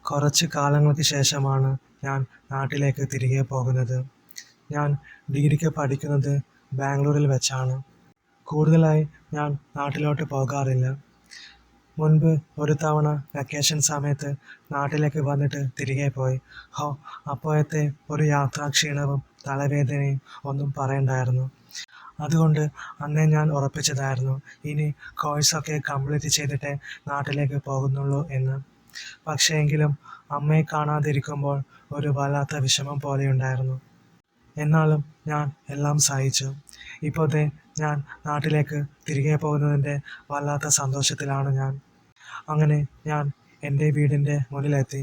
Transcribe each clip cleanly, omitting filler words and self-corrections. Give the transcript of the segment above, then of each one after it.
കുറച്ച് കാലങ്ങൾക്ക് ശേഷമാണ് ഞാൻ നാട്ടിലേക്ക് തിരികെ പോകുന്നത്. ഞാൻ ഡിഗ്രിക്ക് പഠിക്കുന്നത് ബാംഗ്ലൂരിൽ വെച്ചാണ്. കൂടുതലായി ഞാൻ നാട്ടിലോട്ട് പോകാറില്ല. മുൻപ് ഒരു തവണ വെക്കേഷൻ സമയത്ത് നാട്ടിലേക്ക് വന്നിട്ട് തിരികെ പോയി. ഹോ, അപ്പോഴത്തെ ഒരു യാത്രാക്ഷീണവും തലവേദനയും ഒന്നും പറയണ്ടായിരുന്നു. അതുകൊണ്ട് അന്നേ ഞാൻ ഉറപ്പിച്ചതായിരുന്നു ഇനി കോഴ്സൊക്കെ കംപ്ലീറ്റ് ചെയ്തിട്ടേ നാട്ടിലേക്ക് പോകുന്നുള്ളൂ എന്ന്. പക്ഷേ എങ്കിലും അമ്മയെ കാണാതിരിക്കുമ്പോൾ ഒരു വല്ലാത്ത വിഷമം പോലെയുണ്ടായിരുന്നു. എന്നാലും ഞാൻ എല്ലാം സഹിച്ചു. ഇപ്പോൾ ദേ ഞാൻ നാട്ടിലേക്ക് തിരികെ പോകുന്നതിൻ്റെ വല്ലാത്ത സന്തോഷത്തിലാണ് ഞാൻ. അങ്ങനെ ഞാൻ എൻ്റെ വീടിൻ്റെ മുന്നിലെത്തി.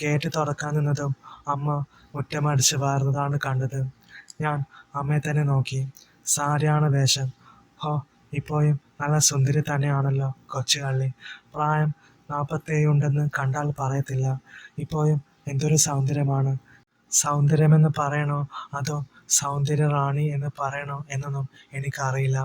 ഗേറ്റ് തുറക്കാൻ നിന്നതും അമ്മ മുറ്റമടിച്ച് വാരുന്നതാണ് കണ്ടത്. ഞാൻ അമ്മയെ തന്നെ നോക്കി. സാരിയാണ് വേഷം. ഹോ, ഇപ്പോഴും നല്ല സുന്ദരി തന്നെയാണല്ലോ കൊച്ചുകള്ളി. പ്രായം 47 ഉണ്ടെന്ന് കണ്ടാൽ പറയത്തില്ല. ഇപ്പോഴും എന്തൊരു സൗന്ദര്യമാണ്. സൗന്ദര്യമെന്ന് പറയണോ അതോ സൗന്ദര്യ റാണി എന്ന് പറയണോ എന്നൊന്നും എനിക്കറിയില്ല.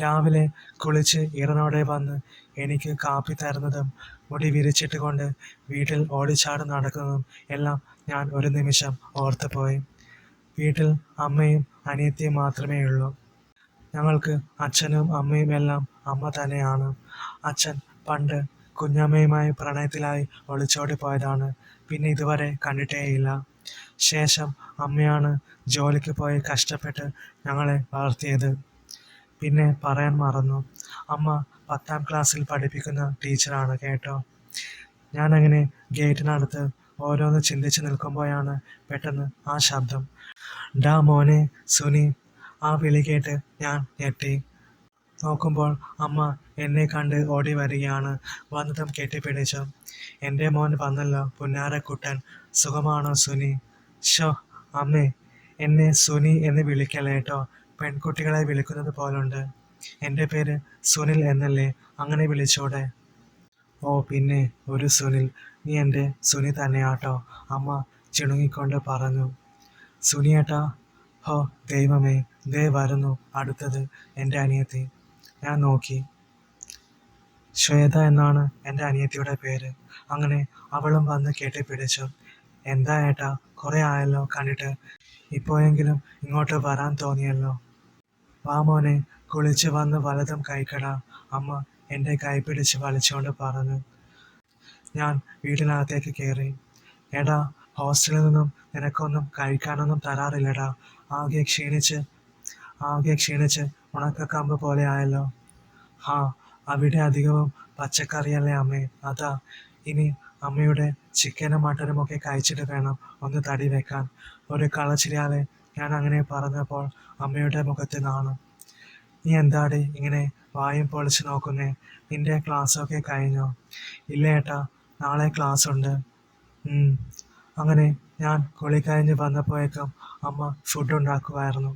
രാവിലെ കുളിച്ച് ഈറനോടെ വന്ന് എനിക്ക് കാപ്പി തരുന്നതും മുടി വിരിച്ചിട്ട് കൊണ്ട് വീട്ടിൽ ഓടിച്ചാടി നടക്കുന്നതും എല്ലാം ഞാൻ ഒരു നിമിഷം ഓർത്തുപോയി. വീട്ടിൽ അമ്മയും അനിയത്തിയും മാത്രമേ ഉള്ളൂ. ഞങ്ങൾക്ക് അച്ഛനും അമ്മയും എല്ലാം അമ്മ തന്നെയാണ്. അച്ഛൻ പണ്ട് കുഞ്ഞമ്മയുമായി പ്രണയത്തിലായി ഒളിച്ചോടി പോയതാണ്. പിന്നെ ഇതുവരെ കണ്ടിട്ടേയില്ല. ശേഷം അമ്മയാണ് ജോലിക്ക് പോയി കഷ്ടപ്പെട്ട് ഞങ്ങളെ വളർത്തിയത്. പിന്നെ പറയാൻ മറന്നു, അമ്മ 10ാം ക്ലാസ്സിൽ പഠിപ്പിക്കുന്ന ടീച്ചറാണ് കേട്ടോ. ഞാനങ്ങനെ ഗേറ്റിനടുത്ത് ഓരോന്ന് ചിന്തിച്ച് നിൽക്കുമ്പോഴാണ് പെട്ടെന്ന് ആ ശബ്ദം. ഡാ മോനെ സുനി. ആ വിളി കേട്ട് ഞാൻ ഞെട്ടി. നോക്കുമ്പോൾ അമ്മ എന്നെ കണ്ട് ഓടി വരികയാണ്. വന്നതും കെട്ടിപ്പിടിച്ചു. എൻ്റെ മോൻ വന്നല്ലോ പുന്നാരക്കുട്ടൻ. സുഖമാണോ സുനി? ഷോ അമ്മേ, എന്നെ സുനി എന്ന് വിളിക്കല്ലേട്ടോ. പെൺകുട്ടികളെ വിളിക്കുന്നത് പോലുണ്ട്. എൻ്റെ പേര് സുനിൽ എന്നല്ലേ, അങ്ങനെ വിളിച്ചൂടെ? ഓ പിന്നെ ഒരു സുനിൽ, നീ എൻ്റെ സുനി തന്നെയാട്ടോ, അമ്മ ചിണുങ്ങിക്കൊണ്ട് പറഞ്ഞു. സുനിയേട്ടാ. ഹോ ദൈവമേ, ദേ വരുന്നു അടുത്തത് എൻ്റെ അനിയത്തി. ഞാൻ നോക്കി. ശ്വേത എന്നാണ് എൻ്റെ അനിയത്തിയുടെ പേര്. അങ്ങനെ അവളും വന്ന് കെട്ടിപ്പിടിച്ചു. എന്താ ഏട്ടാ, കുറേ ആയല്ലോ കണ്ടിട്ട്. ഇപ്പോഴെങ്കിലും ഇങ്ങോട്ട് വരാൻ തോന്നിയല്ലോ. വാ മോനെ, കുളിച്ച് വന്ന് വലതും കഴിക്കടാ, അമ്മ എൻ്റെ കൈ പിടിച്ച് വലിച്ചുകൊണ്ട് പറഞ്ഞു. ഞാൻ വീട്ടിനകത്തേക്ക് കയറി. എടാ, ഹോസ്റ്റലിൽ നിന്നും നിനക്കൊന്നും കഴിക്കാനൊന്നും തരാറില്ലടാ. ആകെ ക്ഷീണിച്ച് ഉണക്കക്കമ്പ് പോലെ ആയല്ലോ. ഹാ, അവിടെ അധികവും പച്ചക്കറിയല്ലേ അമ്മേ, അതാ. ഇനി അമ്മയുടെ ചിക്കനും മട്ടനും ഒക്കെ കഴിച്ചിട്ട് വേണം ഒന്ന് തടി വെക്കാൻ. ഒരു കളച്ചിരിയാലെ ഞാൻ അങ്ങനെ പറഞ്ഞപ്പോൾ അമ്മയുടെ മുഖത്ത് നാണം. നീ എന്താടി ഇങ്ങനെ വായും പൊളിച്ച് നോക്കുന്നേ? നിന്റെ ക്ലാസ്സൊക്കെ കഴിഞ്ഞോ? ഇല്ല ഏട്ടാ, നാളെ ക്ലാസ് ഉണ്ട്. അങ്ങനെ ഞാൻ കുളി കഴിഞ്ഞ് വന്നപ്പോഴേക്കും അമ്മ ഫുഡ് ഉണ്ടാക്കുമായിരുന്നു.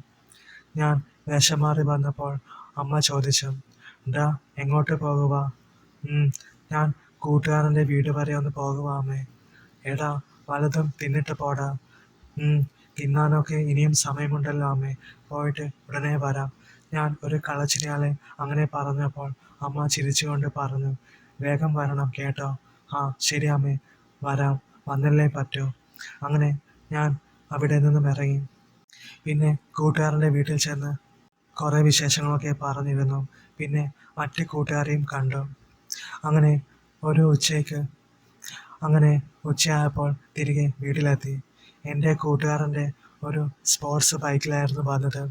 ഞാൻ വേഷം മാറി വന്നപ്പോൾ അമ്മ ചോദിച്ചു, ഡാ എങ്ങോട്ട് പോകുക? ഞാൻ കൂട്ടുകാരൻ്റെ വീട് വരെ ഒന്ന് പോകുവാമേ. എടാ, വലതും തിന്നിട്ട് പോടാ. തിന്നാനൊക്കെ ഇനിയും സമയമുണ്ടല്ലോ അമ്മേ, പോയിട്ട് ഉടനെ വരാം. ഞാൻ ഒരു കളച്ചിരിയാലെ അങ്ങനെ പറഞ്ഞപ്പോൾ അമ്മ ചിരിച്ചുകൊണ്ട് പറഞ്ഞു, വേഗം വരണം കേട്ടോ. ആ ശരി അമ്മേ, വരാം, വന്നല്ലേ പറ്റൂ. അങ്ങനെ ഞാൻ അവിടെ നിന്നും ഇറങ്ങി. പിന്നെ കൂട്ടുകാരൻ്റെ വീട്ടിൽ ചെന്ന് കുറേ വിശേഷങ്ങളൊക്കെ പറഞ്ഞിരുന്നു. പിന്നെ മറ്റ് കൂട്ടുകാരെയും കണ്ടു. അങ്ങനെ ഉച്ചയായപ്പോൾ തിരികെ വീട്ടിലെത്തി. എൻ്റെ കൂട്ടുകാരൻ്റെ ഒരു സ്പോർട്സ് ബൈക്കിലായിരുന്നു വന്നത്.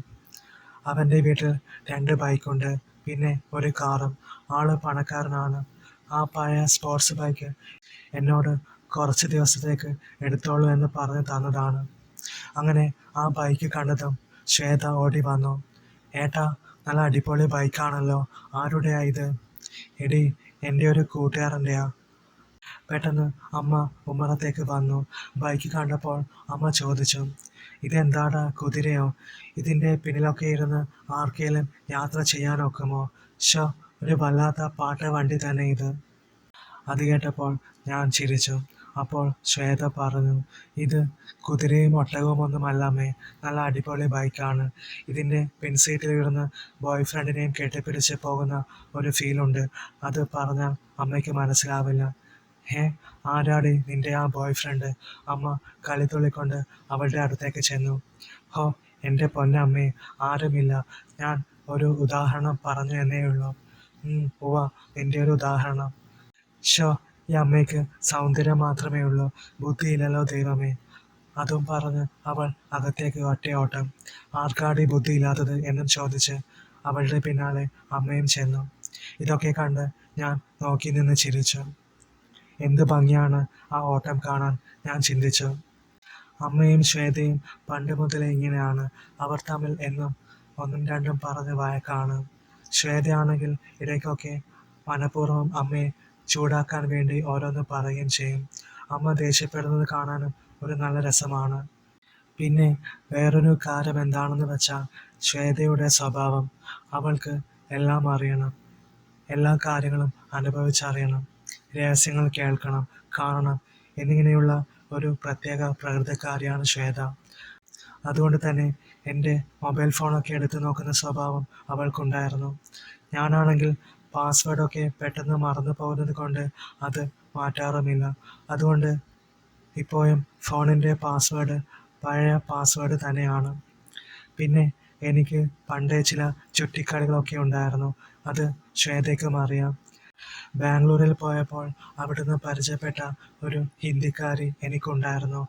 അവൻ്റെ വീട്ടിൽ 2 ബൈക്കുണ്ട്, പിന്നെ ഒരു കാറും. ആള് പണക്കാരനാണ്. ആ പഴയ സ്പോർട്സ് ബൈക്ക് എന്നോട് കുറച്ച് ദിവസത്തേക്ക് എടുത്തോളൂ എന്ന് പറഞ്ഞ് തന്നതാണ്. അങ്ങനെ ആ ബൈക്ക് കണ്ടതും ശ്വേത ഓടി വന്നു. ഏട്ടാ, നല്ല അടിപൊളി ബൈക്കാണല്ലോ, ആരുടെയാ ഇത്? എടി, എൻ്റെ ഒരു കൂട്ടുകാരൻ്റെയാ. പെട്ടെന്ന് അമ്മ ഉമ്മറത്തേക്ക് വന്നു. ബൈക്ക് കണ്ടപ്പോൾ അമ്മ ചോദിച്ചു, ഇതെന്താടാ, കുതിരയോ? ഇതിൻ്റെ പിന്നിലൊക്കെ ഇരുന്ന് ആർക്കേലും യാത്ര ചെയ്യാനൊക്കുമോ? ഷോ, ഒരു വല്ലാത്ത പാട്ട വണ്ടി തന്നെ ഇത്. അത് കേട്ടപ്പോൾ ഞാൻ ചിരിച്ചു. അപ്പോൾ ശ്വേത പറഞ്ഞു, ഇത് കുതിരയും ഒട്ടകവും ഒന്നുമല്ലമ്മേ, നല്ല അടിപൊളി ബൈക്കാണ്. ഇതിൻ്റെ പിൻസീറ്റിലിരുന്ന് ബോയ് ഫ്രണ്ടിനെയും കെട്ടിപ്പിടിച്ച് പോകുന്ന ഒരു ഫീലുണ്ട്. അത് പറഞ്ഞാൽ അമ്മയ്ക്ക് മനസ്സിലാവില്ല. ഹേ, ആരാടി നിന്റെ ആ ബോയ് ഫ്രണ്ട്? അമ്മ കളിതുള്ളിക്കൊണ്ട് അവളുടെ അടുത്തേക്ക് ചെന്നു. ഹോ, എൻ്റെ പൊന്നമ്മേ, ആരുമില്ല. ഞാൻ ഒരു ഉദാഹരണം പറഞ്ഞു എന്നേയുള്ളൂ. ഉവ്വ, നിന്റെ ഒരു ഉദാഹരണം. ഷോ, ഈ അമ്മയ്ക്ക് സൗന്ദര്യം മാത്രമേ ഉള്ളൂ, ബുദ്ധിയില്ലല്ലോ ദൈവമേ. അതും പറഞ്ഞ് അവൾ അകത്തേക്ക് ഒറ്റയോട്ടം. ആർക്കാടി ബുദ്ധിയില്ലാത്തത് എന്നും ചോദിച്ച് അവളുടെ പിന്നാലെ അമ്മയും ചെന്നു. ഇതൊക്കെ കണ്ട് ഞാൻ നോക്കി നിന്ന് ചിരിച്ചു. എന്ത് ഭംഗിയാണ് ആ ഓട്ടം കാണാൻ, ഞാൻ ചിന്തിച്ചു. അമ്മയും ശ്വേതയും പണ്ട് മുതലേ ഇങ്ങനെയാണ്. അവർ തമ്മിൽ എന്നും ഒന്നും രണ്ടും പറഞ്ഞ് വഴക്കാണ്. ശ്വേതയാണെങ്കിൽ ഇടയ്ക്കൊക്കെ മനഃപൂർവ്വം അമ്മയെ ചൂടാക്കാൻ വേണ്ടി ഓരോന്ന് പറയുകയും ചെയ്യും. അമ്മ ദേഷ്യപ്പെടുന്നത് കാണാനും ഒരു നല്ല രസമാണ്. പിന്നെ വേറൊരു കാര്യം എന്താണെന്ന് വെച്ചാൽ ശ്വേതയുടെ സ്വഭാവം. അവൾക്ക് എല്ലാം അറിയണം, എല്ലാ കാര്യങ്ങളും അനുഭവിച്ചറിയണം, രഹസ്യങ്ങൾ കേൾക്കണം, കാണണം എന്നിങ്ങനെയുള്ള ഒരു പ്രത്യേക പ്രകൃതക്കാരിയാണ് ശ്വേത. അതുകൊണ്ട് തന്നെ എൻ്റെ മൊബൈൽ ഫോണൊക്കെ എടുത്തു നോക്കുന്ന സ്വഭാവം അവൾക്കുണ്ടായിരുന്നു. ഞാനാണെങ്കിൽ പാസ്വേഡൊക്കെ പെട്ടെന്ന് മറന്നു പോകുന്നത് കൊണ്ട് അത് മാറ്റാറുമില്ല. അതുകൊണ്ട് ഇപ്പോഴും ഫോണിൻ്റെ പാസ്വേഡ് പഴയ പാസ്വേഡ് തന്നെയാണ്. പിന്നെ എനിക്ക് പണ്ടേ ചില ചുറ്റിക്കളികളൊക്കെ ഉണ്ടായിരുന്നു. അത് ശ്വേതയ്ക്കും അറിയാം. ബാംഗ്ലൂരിൽ പോയപ്പോൾ അവിടുന്ന് പരിചയപ്പെട്ട ഒരു ഹിന്ദിക്കാരി എനിക്കുണ്ടായിരുന്നു.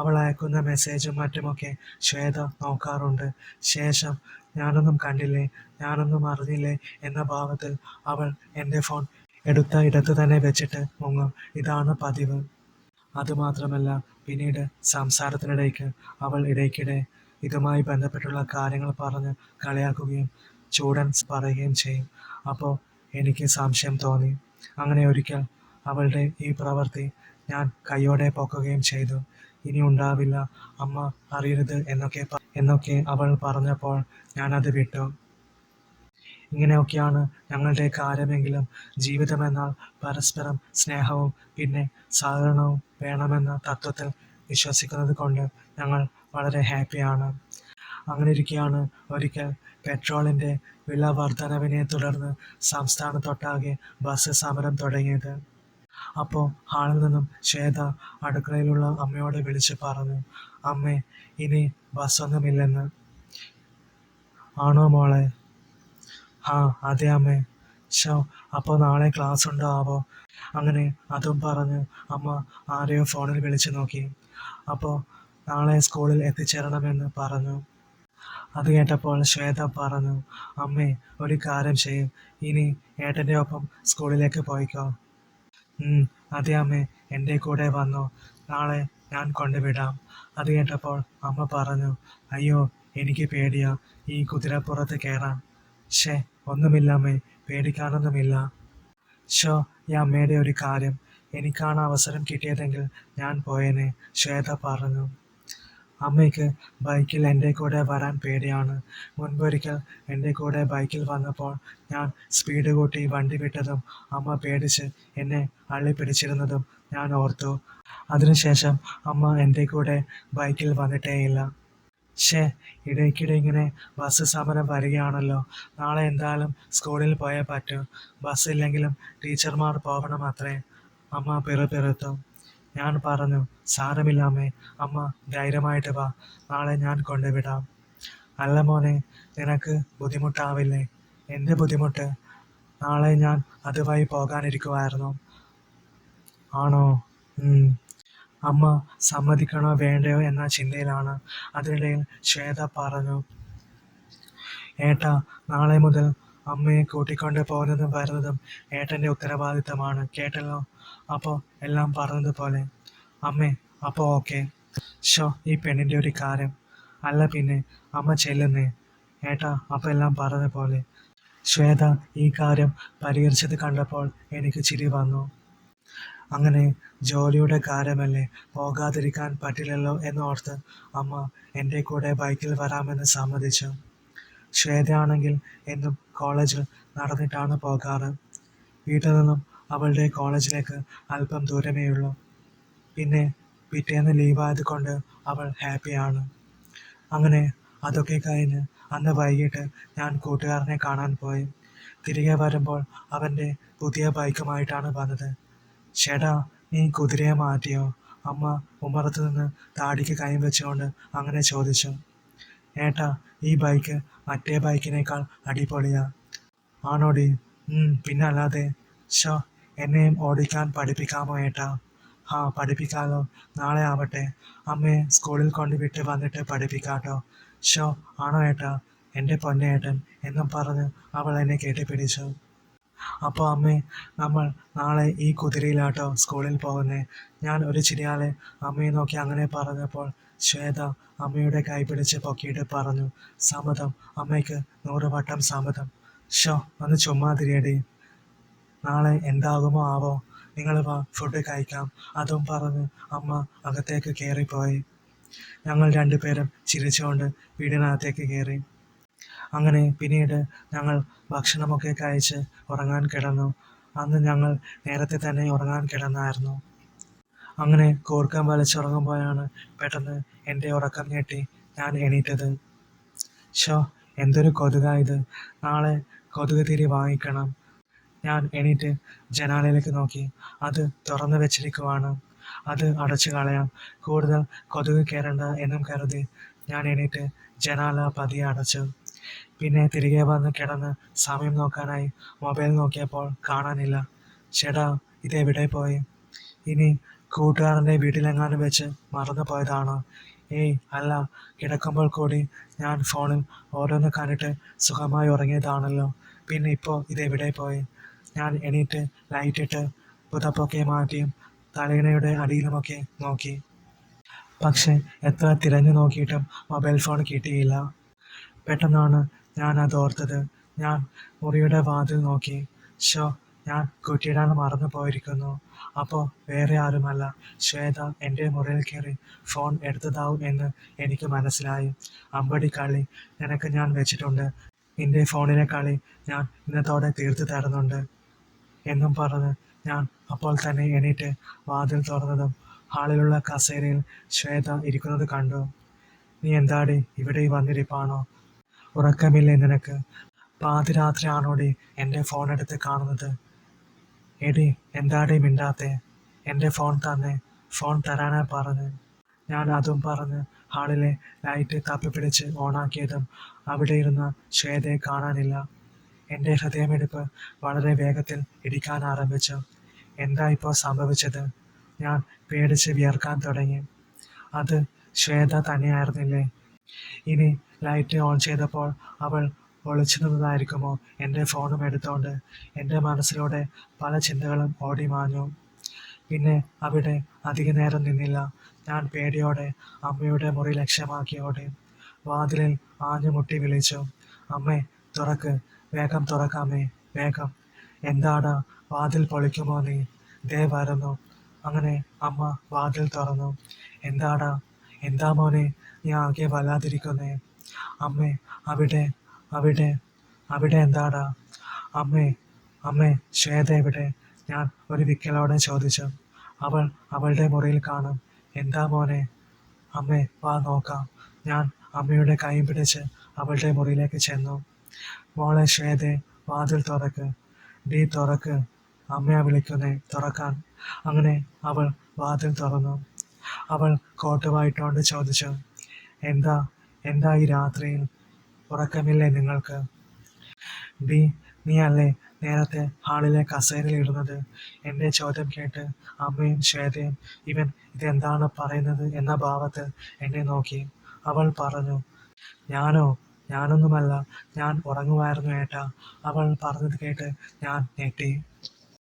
അവൾ അയക്കുന്ന മെസ്സേജും മറ്റുമൊക്കെ ശ്വേത നോക്കാറുണ്ട്. ശേഷം ഞാനൊന്നും കണ്ടില്ലേ, ഞാനൊന്നും അറിഞ്ഞില്ലേ എന്ന ഭാവത്തിൽ അവൾ എൻ്റെ ഫോൺ എടുത്ത ഇടത്ത് തന്നെ വെച്ചിട്ട് മുങ്ങും. ഇതാണ് പതിവ്. അതുമാത്രമല്ല, പിന്നീട് സംസാരത്തിനിടയ്ക്ക് അവൾ ഇടയ്ക്കിടെ ഇതുമായി ബന്ധപ്പെട്ടുള്ള കാര്യങ്ങൾ പറഞ്ഞ് കളിയാക്കുകയും ചൂടൻ പറയുകയും ചെയ്യും. അപ്പോൾ എനിക്ക് സംശയം തോന്നി. അങ്ങനെ ഒരിക്കൽ അവളുടെ ഈ പ്രവൃത്തി ഞാൻ കൈയോടെ പൊക്കുകയും ചെയ്തു. ഇനി ഉണ്ടാവില്ല, അമ്മ അറിയരുത് എന്നൊക്കെ അവൾ പറഞ്ഞപ്പോൾ ഞാനത് വിട്ടു. ഇങ്ങനെയൊക്കെയാണ് ഞങ്ങളുടെ കാര്യമെങ്കിലും ജീവിതമെന്നാൽ പരസ്പരം സ്നേഹവും പിന്നെ സഹകരണവും വേണമെന്ന തത്വത്തിൽ വിശ്വസിക്കുന്നത് കൊണ്ട് ഞങ്ങൾ വളരെ ഹാപ്പിയാണ്. അങ്ങനെയിരിക്കെയാണ് ഒരിക്കൽ പെട്രോളിൻ്റെ വില വർധനവിനെ തുടർന്ന് സംസ്ഥാനത്തൊട്ടാകെ ബസ് സമരം തുടങ്ങിയത്. അപ്പോൾ ഹാളിൽ നിന്നും ശ്വേത അടുക്കളയിലുള്ള അമ്മയോട് വിളിച്ച് പറഞ്ഞു, അമ്മേ, ഇനി ബസ്സൊന്നുമില്ലെന്ന്. ആണോ മോളെ? ആ, അതെ അമ്മേ. ഷോ, അപ്പോൾ നാളെ ക്ലാസ് ഉണ്ടോ ആവോ? അങ്ങനെ അതും പറഞ്ഞ് അമ്മ ആരെയോ ഫോണിൽ വിളിച്ചു നോക്കി. അപ്പോൾ നാളെ സ്കൂളിൽ എത്തിച്ചേരണമെന്ന് പറഞ്ഞു. അത് കേട്ടപ്പോൾ ശ്വേത പറഞ്ഞു, അമ്മേ, ഒരു കാര്യം ചെയ്യും, ഇനി ഏട്ടൻ്റെ ഒപ്പം സ്കൂളിലേക്ക് പോയിക്കോ. അതെ അമ്മേ, എൻ്റെ കൂടെ വന്നോ, നാളെ ഞാൻ കൊണ്ടുവിടാം. അത് കേട്ടപ്പോൾ അമ്മ പറഞ്ഞു, അയ്യോ, എനിക്ക് പേടിയാ ഈ കുതിരപ്പുറത്ത് കയറാൻ. ഒന്നുമില്ല അമ്മേ, പേടിക്കാനൊന്നുമില്ല. ഈ അമ്മയുടെ ഒരു കാര്യം, എനിക്കാണ് അവസരം കിട്ടിയതെങ്കിൽ ഞാൻ പോയേനെ, ശ്വേത പറഞ്ഞു. അമ്മയ്ക്ക് ബൈക്കിൽ എൻ്റെ കൂടെ വരാൻ പേടിയാണ്. മുൻപൊരിക്കൽ എൻ്റെ കൂടെ ബൈക്കിൽ വന്നപ്പോൾ ഞാൻ സ്പീഡ് കൂട്ടി വണ്ടി വിട്ടതും അമ്മ പേടിച്ച് എന്നെ അള്ളിപ്പിടിച്ചിരുന്നതും ഞാൻ ഓർത്തു. അതിനുശേഷം അമ്മ എൻ്റെ കൂടെ ബൈക്കിൽ വന്നിട്ടേയില്ല. ഇടയ്ക്കിടെ ഇങ്ങനെ ബസ് സമരം വരികയാണല്ലോ. നാളെ എന്തായാലും സ്കൂളിൽ പോയേ പറ്റൂ. ബസ്സില്ലെങ്കിലും ടീച്ചർമാർ പോകണം അത്രേ, അമ്മ പിറുപിറുത്തു. ഞാൻ പറഞ്ഞു, സാരമില്ല അമ്മേ, അമ്മ ധൈര്യമായിട്ട് വാ, നാളെ ഞാൻ കൊണ്ടുവിടാം. അല്ല മോനെ, നിനക്ക് ബുദ്ധിമുട്ടാവില്ലേ? എന്ത് ബുദ്ധിമുട്ട്? നാളെ ഞാൻ അതുവഴി പോകാനിരിക്കുമായിരുന്നു. ആണോ? അമ്മ സമ്മതിക്കണോ വേണ്ടയോ എന്ന ചിന്തയിലാണ്. അതിനിടയിൽ ശ്വേത പറഞ്ഞു, ഏട്ടാ, നാളെ മുതൽ അമ്മയെ കൂട്ടിക്കൊണ്ട് പോകുന്നതും വരുന്നതും ഏട്ടൻ്റെ ഉത്തരവാദിത്തമാണ്, കേട്ടല്ലോ? അപ്പോൾ എല്ലാം പറഞ്ഞതുപോലെ. അമ്മേ, അപ്പോൾ ഓക്കെ. ഈ പെണ്ണിൻ്റെ ഒരു കാര്യം. അല്ല പിന്നെ, അമ്മ ചെല്ലുന്നേ. ഏട്ടാ, അപ്പോൾ എല്ലാം പറഞ്ഞ പോലെ. ശ്വേത ഈ കാര്യം പരിഹരിച്ചത് കണ്ടപ്പോൾ എനിക്ക് ചിരി വന്നു. അങ്ങനെ ജോലിയുടെ കാര്യമല്ലേ, പോകാതിരിക്കാൻ പറ്റില്ലല്ലോ എന്നോർത്ത് അമ്മ എൻ്റെ കൂടെ ബൈക്കിൽ വരാമെന്ന് സമ്മതിച്ചു. ശ്വേതയാണെങ്കിൽ എന്നും കോളേജിൽ നടന്നിട്ടാണ് പോകാറ്. വീട്ടിൽ നിന്നും അവളുടെ കോളേജിലേക്ക് അല്പം ദൂരമേയുള്ളൂ. പിന്നെ പിറ്റേന്ന് ലീവായത് കൊണ്ട് അവൾ ഹാപ്പിയാണ്. അങ്ങനെ അതൊക്കെ കഴിഞ്ഞ് അന്ന് വൈകിട്ട് ഞാൻ കൂട്ടുകാരനെ കാണാൻ പോയി. തിരികെ വരുമ്പോൾ അവൻ്റെ പുതിയ ബൈക്കുമായിട്ടാണ് വന്നത്. ചേട്ടാ, നീ കുതിരയെ മാറ്റിയോ? അമ്മ ഉമ്മറത്ത് നിന്ന് താടിക്ക് കൈ വെച്ചുകൊണ്ട് അങ്ങനെ ചോദിച്ചു. ഏട്ടാ, ഈ ബൈക്ക് മറ്റേ ബൈക്കിനേക്കാൾ അടിപൊളിയാ. ആണോടി? പിന്നെ അല്ലാതെ. ഷോ, എന്നെയും ഓടിക്കാൻ പഠിപ്പിക്കാമോ ഏട്ടാ? ആ, പഠിപ്പിക്കാലോ. നാളെ ആവട്ടെ, അമ്മയെ സ്കൂളിൽ കൊണ്ടുവിട്ട് വന്നിട്ട് പഠിപ്പിക്കാട്ടോ. ഷോ, ആണോ ഏട്ടാ? എൻ്റെ പൊന്നേട്ടൻ എന്നും പറഞ്ഞ് അവൾ എന്നെ കെട്ടിപ്പിടിച്ചു. അപ്പോൾ അമ്മേ, നമ്മൾ നാളെ ഈ കുതിരയിലാട്ടോ സ്കൂളിൽ പോകുന്നേ? ഞാൻ ഒരു ചിരിയാലെ അമ്മയെ നോക്കി അങ്ങനെ പറഞ്ഞപ്പോൾ ശ്വേത അമ്മയുടെ കൈ പിടിച്ച് പൊക്കിയിട്ട് പറഞ്ഞു, സമ്മതം, അമ്മയ്ക്ക് 100 വട്ടം സമ്മതം. ഷോ, ഒന്ന് ചുമ്മാതിരിയടി. നാളെ എന്താകുമോ ആവോ. നിങ്ങൾ വാ, ഫുഡ് കഴിക്കാം. അതും പറഞ്ഞ് അമ്മ അകത്തേക്ക് കയറിപ്പോയി. ഞങ്ങൾ രണ്ടുപേരും ചിരിച്ചുകൊണ്ട് വീടിനകത്തേക്ക് കയറി. അങ്ങനെ പിന്നീട് ഞങ്ങൾ ഭക്ഷണമൊക്കെ കഴിച്ച് ഉറങ്ങാൻ കിടന്നു. അന്ന് ഞങ്ങൾ നേരത്തെ തന്നെ ഉറങ്ങാൻ കിടന്നായിരുന്നു. അങ്ങനെ കൂർക്കം വലിച്ചുറങ്ങുമ്പോഴാണ് പെട്ടെന്ന് എൻ്റെ ഉറക്കം ഞെട്ടി ഞാൻ എണീറ്റത്. ഷോ, എന്തൊരു കൊതുകാ ഇത്. നാളെ കൊതുക് തിരി വാങ്ങിക്കണം. ഞാൻ എണീറ്റ് ജനാലയിലേക്ക് നോക്കി. അത് തുറന്നു വെച്ചിരിക്കുവാണ്. അത് അടച്ചു കളയാം, കൂടുതൽ കൊതുക് കയറണ്ട എന്നും കരുതി ഞാൻ എണീറ്റ് ജനാല പതിയെ അടച്ചു. പിന്നെ തിരികെ വന്ന് കിടന്ന് സമയം നോക്കാനായി മൊബൈൽ നോക്കിയപ്പോൾ കാണാനില്ല. ചേട്ടാ, ഇതെവിടെ പോയി? ഇനി കൂട്ടുകാരൻ്റെ വീട്ടിലെങ്ങാനും വെച്ച് മറന്നു പോയതാണോ? ഏയ് അല്ല, കിടക്കുമ്പോൾ കൂടി ഞാൻ ഫോണിൽ ഓരോന്ന് കണ്ടിട്ട് സുഖമായി ഉറങ്ങിയതാണല്ലോ. പിന്നെ ഇപ്പോൾ ഇതെവിടെ പോയി? ഞാൻ എണീറ്റ് ലൈറ്റിട്ട് പുതപ്പൊക്കെ മാറ്റിയും തലയിണയുടെ അടിയിലുമൊക്കെ നോക്കി. പക്ഷെ എത്ര തിരഞ്ഞു നോക്കിയിട്ടും മൊബൈൽ ഫോൺ കിട്ടിയില്ല. പെട്ടെന്നാണ് ഞാൻ അതോർത്തത്. ഞാൻ മുറിയുടെ വാതിൽ നോക്കി. ഷോ, ഞാൻ കുറ്റിയിടാൻ മറന്നു പോയിരിക്കുന്നു. അപ്പോൾ വേറെ ആരുമല്ല, ശ്വേത എൻ്റെ മുറിയിൽ കയറി ഫോൺ എടുത്തതാവും എന്ന് എനിക്ക് മനസ്സിലായി. അമ്പടി കളി നിനക്ക് ഞാൻ വെച്ചിട്ടുണ്ട്. നിന്റെ ഫോണിലെ കളി ഞാൻ ഇന്നത്തോടെ തീർത്തു തരുന്നുണ്ട് എന്നും പറഞ്ഞ് ഞാൻ അപ്പോൾ തന്നെ എണീറ്റ് വാതിൽ തുറന്നതും ഹാളിലുള്ള കസേരയിൽ ശ്വേത ഇരിക്കുന്നത് കണ്ടു. നീ എന്താടി ഇവിടെ വന്നിരിപ്പാണോ? ഉറക്കമില്ലേ നിനക്ക്? പാതിരാത്രി ആണോടി എൻ്റെ ഫോൺ എടുത്ത് കാണുന്നത്? എടി, എന്താടി മിണ്ടാത്തെ? എൻ്റെ ഫോൺ തന്നെ. ഫോൺ തരാനാ പറഞ്ഞ്. ഞാൻ അതും പറഞ്ഞ് ഹാളിലെ ലൈറ്റ് തപ്പിപ്പിടിച്ച് ഓണാക്കിയതും അവിടെ ഇരുന്ന ശ്വേതയെ കാണാനില്ല. എൻ്റെ ഹൃദയമിടിപ്പ് വളരെ വേഗത്തിൽ ഇടിക്കാൻ ആരംഭിച്ചു. എന്താ ഇപ്പോൾ സംഭവിച്ചത്? ഞാൻ പേടിച്ച് വിയർക്കാൻ തുടങ്ങി. അത് ശ്വേത തന്നെയായിരുന്നില്ലേ? ഇനി ലൈറ്റ് ഓൺ ചെയ്തപ്പോൾ അവൾ ഒളിച്ചു നിന്നതായിരിക്കുമോ എൻ്റെ ഫോണും എടുത്തോണ്ട്? എൻ്റെ മനസ്സിലൂടെ പല ചിന്തകളും ഓടി മാഞ്ഞു. പിന്നെ അവിടെ അധിക നേരം നിന്നില്ല. ഞാൻ പേടിയോടെ അമ്മയുടെ മുറി ലക്ഷ്യമാക്കി ഓടി. വാതിലിൽ ആഞ്ഞു മുട്ടി വിളിച്ചു, അമ്മേ, തുറക്ക്, വേഗം തുറക്കാമേ, വേഗം. എന്താടാ, വാതിൽ പൊളിക്കുമോ നീ? ദേ വരുന്നു. അങ്ങനെ അമ്മ വാതിൽ തുറന്നു. എന്താടാ? എന്താ മോനെ, നീ ആകെ വല്ലാതിരിക്കുന്നേ? അമ്മേ, അവിടെ അവിടെ അവിടെ എന്താടാ? അമ്മേ, അമ്മേ, ശ്വേത എവിടെ? ഞാൻ ഒരു വിക്കലോടെ ചോദിച്ചു. അവൾ അവളുടെ മുറിയിൽ കാണും. എന്താ മോനെ? അമ്മേ, വാ നോക്കാം. ഞാൻ അമ്മയുടെ കൈ പിടിച്ച് അവളുടെ മുറിയിലേക്ക് ചെന്നു. മോളെ ശ്വേതേ, വാതിൽ തുറക്ക്. ഡീ, തുറക്ക്, അമ്മയാ വിളിക്കുന്നേ, തുറക്കാൻ. അങ്ങനെ അവൾ വാതിൽ തുറന്നു. അവൾ കോട്ടുവായിട്ടോണ്ട് ചോദിച്ചു, എന്താ എന്താ ഈ രാത്രിയിൽ? ഉറക്കമില്ലേ നിങ്ങൾക്ക്? ഡി, നീ അല്ലേ നേരത്തെ ഹാളിലെ കസേരയിൽ ഇരുന്നത്? എൻ്റെ ചോദ്യം കേട്ട് അമ്മയും ശ്വേതയും ഇവൻ ഇതെന്താണ് പറയുന്നത് എന്ന ഭാവത്തിൽ എന്നെ നോക്കി. അവൾ പറഞ്ഞു, ഞാനോ? ഞാനൊന്നുമല്ല, ഞാൻ ഉറങ്ങുമായിരുന്നു ഏട്ടാ. അവൾ പറഞ്ഞത് കേട്ട് ഞാൻ ഞെട്ടി.